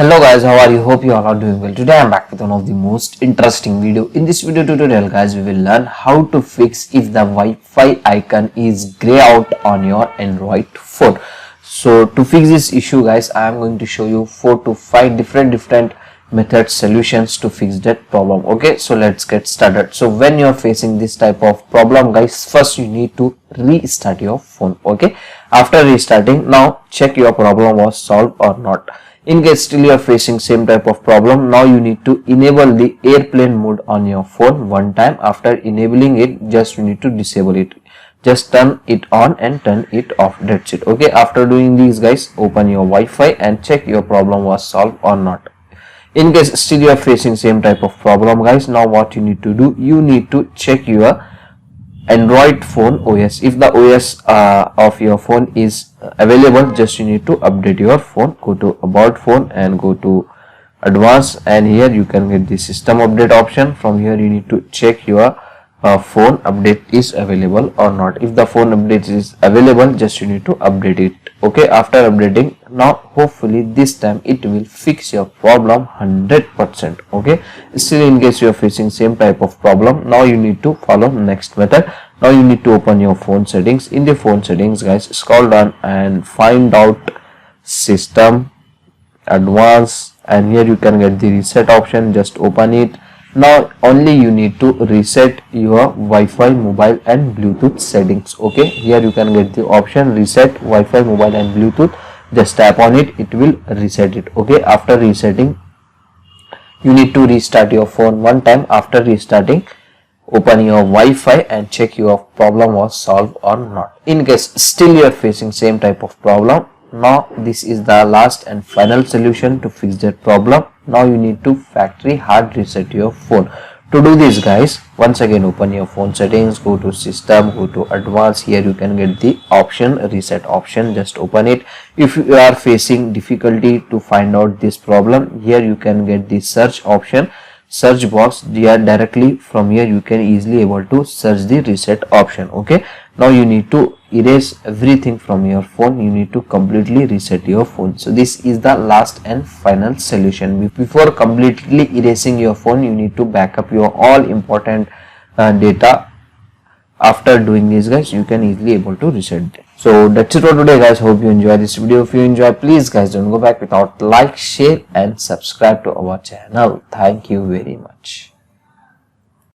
Hello guys, how are you? Hope you all are doing well. Today I am back with one of the most interesting video. In this video tutorial guys, we will learn how to fix if the Wi-Fi icon is grey out on your Android phone. So to fix this issue guys, I am going to show you 4 to 5 different method solutions to fix that problem. Okay, so let's get started. So when you are facing this type of problem guys, first you need to restart your phone. Okay, after restarting, now check your problem was solved or not. In case still you are facing same type of problem, now you need to enable the airplane mode on your phone one time. After enabling it, just you need to disable it. Just turn it on and turn it off. That's it. Okay, after doing these guys, open your Wi-Fi and check your problem was solved or not. In case still you are facing same type of problem guys, now what you need to do, you need to check your Android phone OS. If the OS of your phone is available, just you need to update your phone. Go to about phone and go to advanced, and here you can get the system update option. From here you need to check your phone update is available or not. If the phone update is available, just you need to update it. Okay, after updating, now hopefully this time it will fix your problem 100%. Okay, still in case you are facing same type of problem, now you need to follow next method. Now you need to open your phone settings. In the phone settings guys, scroll down and find out system advanced, and here you can get the reset option. Just open it. Now only you need to reset your Wi-Fi, mobile and Bluetooth settings. Okay, here you can get the option reset Wi-Fi, mobile and Bluetooth. Just tap on it, it will reset it. Okay, after resetting, you need to restart your phone one time. After restarting, open your Wi-Fi and check your problem was solved or not. In case still you are facing same type of problem, now this is the last and final solution to fix that problem. Now you need to factory hard reset your phone. To do this guys, once again open your phone settings, go to system, go to advanced. Here you can get the option reset option. Just open it. If you are facing difficulty to find out this problem, here you can get the search option, search box. Here directly from here you can easily able to search the reset option. Okay, now you need to erase everything from your phone. You need to completely reset your phone. So this is the last and final solution. Before completely erasing your phone, you need to back up your all important data. After doing this guys, you can easily able to reset it. So that's it for today guys. Hope you enjoy this video. If you enjoy, please guys don't go back without like, share and subscribe to our channel. Thank you very much.